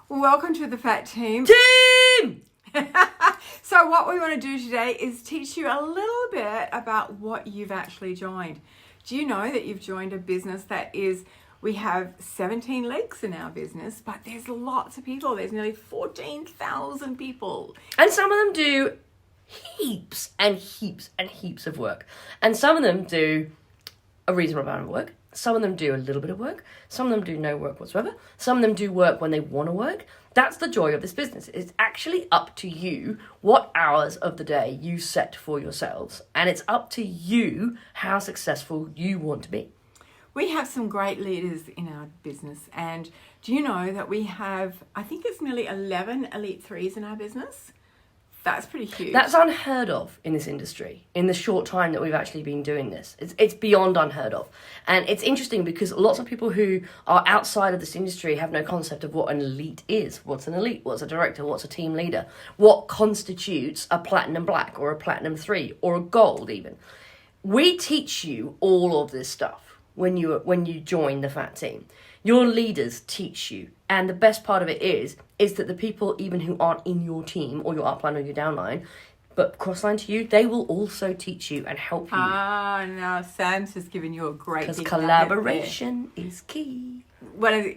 Welcome to the Fat Team. Team! So what we want to do today is teach you a little bit about what you've actually joined. Do you know that you've joined a business we have 17 legs in our business, but there's lots of people. There's nearly 14,000 people. And some of them do heaps and heaps and heaps of work. And some of them do a reasonable amount of work. Some of them do a little bit of work. Some of them do no work whatsoever. Some of them do work when they want to work. That's the joy of this business. It's actually up to you what hours of the day you set for yourselves. And it's up to you how successful you want to be. We have some great leaders in our business. And do you know that we have, I think it's nearly 11 Elite Threes in our business? That's pretty huge. That's unheard of in this industry, in the short time that we've actually been doing this. It's beyond unheard of. And it's interesting because lots of people who are outside of this industry have no concept of what an elite is. What's an elite? What's a director? What's a team leader? What constitutes a platinum black or a platinum 3 or a gold even? We teach you all of this stuff when you join the Fat Team. Your leaders teach you. And the best part of it is that the people even who aren't in your team or your upline or your downline, but crossline to you, they will also teach you and help you. Now Sam's just given you a great Because collaboration is key.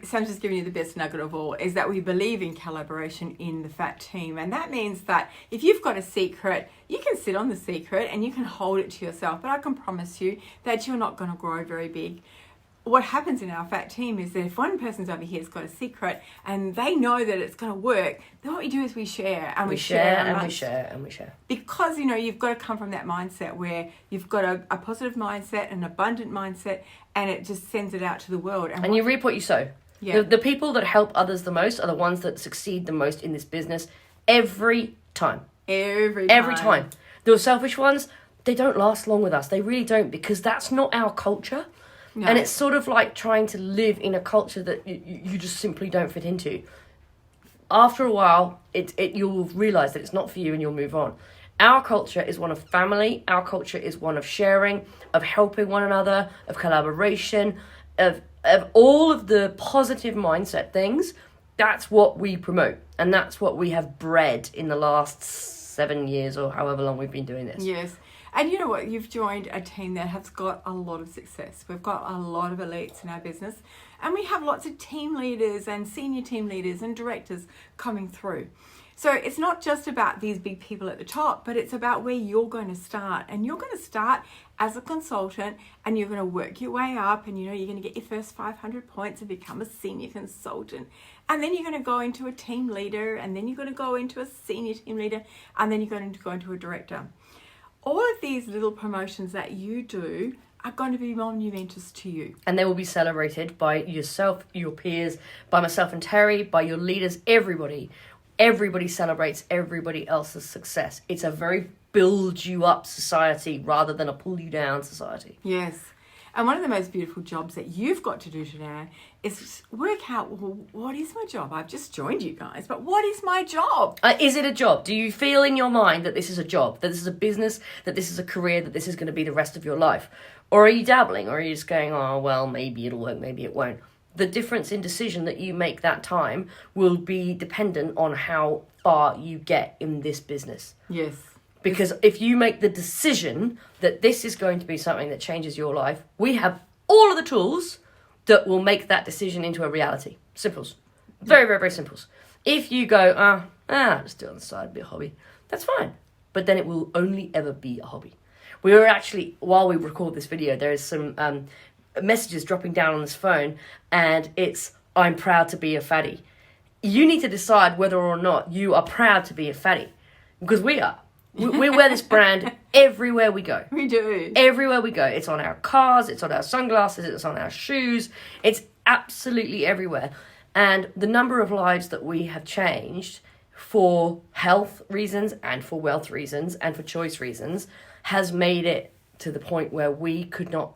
Sam's just giving you the best nugget of all is that we believe in collaboration in the Fat Team. And that means that if you've got a secret, you can sit on the secret and you can hold it to yourself. But I can promise you that you're not going to grow very big. What happens in our Fat Team is that if one person's over here has got a secret and they know that it's going to work, then what we do is we share and we share and we share and we share. Because, you've got to come from that mindset where you've got a positive mindset, an abundant mindset, and it just sends it out to the world. And you reap what you sow. Yeah. The people that help others the most are the ones that succeed the most in this business every time. Every time. The selfish ones, they don't last long with us. They really don't, because that's not our culture. No. And it's sort of like trying to live in a culture that you just simply don't fit into. After a while, you'll realise that it's not for you and you'll move on. Our culture is one of family. Our culture is one of sharing, of helping one another, of collaboration, of all of the positive mindset things. That's what we promote. And that's what we have bred in the last 7 years or however long we've been doing this. Yes. And you know what? You've joined a team that has got a lot of success. We've got a lot of elites in our business. And we have lots of team leaders and senior team leaders and directors coming through. So it's not just about these big people at the top, but it's about where you're going to start. And you're going to start as a consultant and you're going to work your way up. And you're going to get your first 500 points and become a senior consultant. And then you're going to go into a team leader. And then you're going to go into a senior team leader. And then you're going to go into a director. All of these little promotions that you do are going to be monumentous to you. And they will be celebrated by yourself, your peers, by myself and Terry, by your leaders, everybody. Everybody celebrates everybody else's success. It's a very build you up society rather than a pull you down society. Yes. And one of the most beautiful jobs that you've got to do today is work out, well, what is my job? I've just joined you guys, but what is my job? Is it a job? Do you feel in your mind that this is a job, that this is a business, that this is a career, that this is going to be the rest of your life? Or are you dabbling? Or are you just going, oh, well, maybe it'll work, maybe it won't? The difference in decision that you make that time will be dependent on how far you get in this business. Yes. Because if you make the decision that this is going to be something that changes your life, we have all of the tools that will make that decision into a reality. Simples. Very, very, very simples. If you go, just do it on the side, be a hobby, that's fine. But then it will only ever be a hobby. We were actually, while we record this video, there is some messages dropping down on this phone, and it's, I'm proud to be a fatty. You need to decide whether or not you are proud to be a fatty. Because we are. We wear this brand everywhere we go. We do. Everywhere we go. It's on our cars, it's on our sunglasses, it's on our shoes. It's absolutely everywhere. And the number of lives that we have changed for health reasons and for wealth reasons and for choice reasons has made it to the point where we could not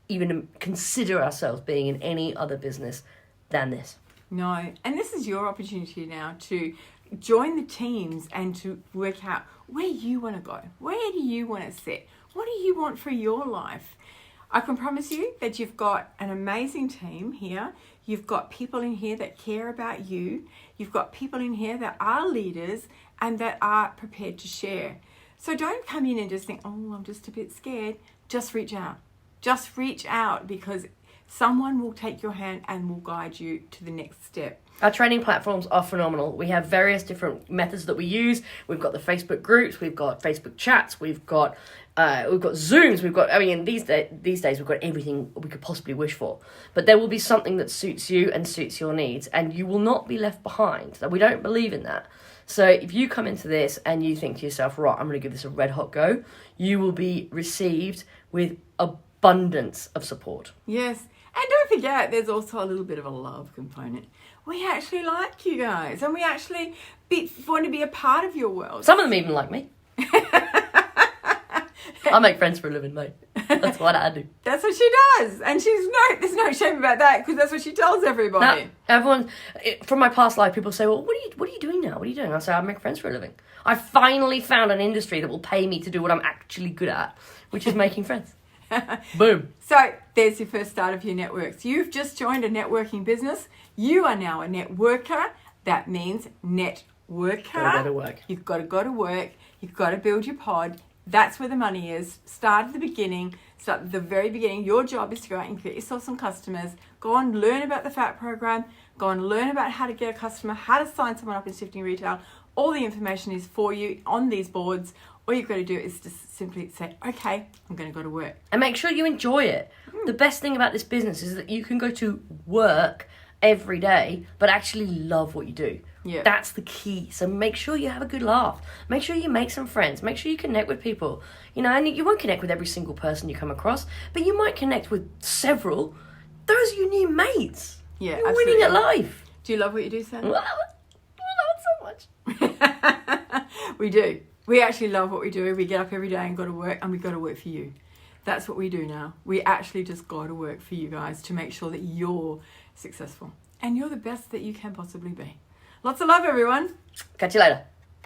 even consider ourselves being in any other business than this. No. And this is your opportunity now to join the teams and to work out where you want to go. Where do you want to sit? What do you want for your life? I can promise you that you've got an amazing team here. You've got people in here that care about you. You've got people in here that are leaders and that are prepared to share. So don't come in and just think, oh, I'm just a bit scared. Just reach out. Just reach out, because someone will take your hand and will guide you to the next step. Our training platforms are phenomenal. We have various different methods that we use. We've got the Facebook groups, we've got Facebook chats, we've got Zooms, these days we've got everything we could possibly wish for. But there will be something that suits you and suits your needs, and you will not be left behind. We don't believe in that. So if you come into this and you think to yourself, right, I'm going to give this a red hot go, you will be received with abundance of support. Yes. And don't forget, there's also a little bit of a love component. We actually like you guys, and we actually want to be a part of your world. Some of them even like me. I make friends for a living, mate. That's what I do. That's what she does. And there's no shame about that, because that's what she tells everybody. No, everyone, from my past life, people say, well, what are you doing now? What are you doing? I say, I make friends for a living. I finally found an industry that will pay me to do what I'm actually good at, which is making friends. Boom. So there's your first start of your networks. You've just joined a networking business. You are now a networker. That means networker. Gotta go to work. You've got to go to work. You've got to build your pod. That's where the money is. Start at the beginning. Start at the very beginning. Your job is to go out and get yourself some customers. Go and learn about the FAT program. Go and learn about how to get a customer, how to sign someone up in Shifting Retail. All the information is for you on these boards. All you've got to do is just simply say, okay, I'm going to go to work. And make sure you enjoy it. The best thing about this business is that you can go to work every day, but actually love what you do. Yeah. That's the key. So make sure you have a good laugh. Make sure you make some friends. Make sure you connect with people. And you won't connect with every single person you come across, but you might connect with several. Those are your new mates. Yeah, You're absolutely. winning at life. Do you love what you do, Sam? I love it so much. We do. We actually love what we do. We get up every day and go to work, and we go to work for you. That's what we do now. We actually just go to work for you guys to make sure that you're successful and you're the best that you can possibly be. Lots of love, everyone. Catch you later.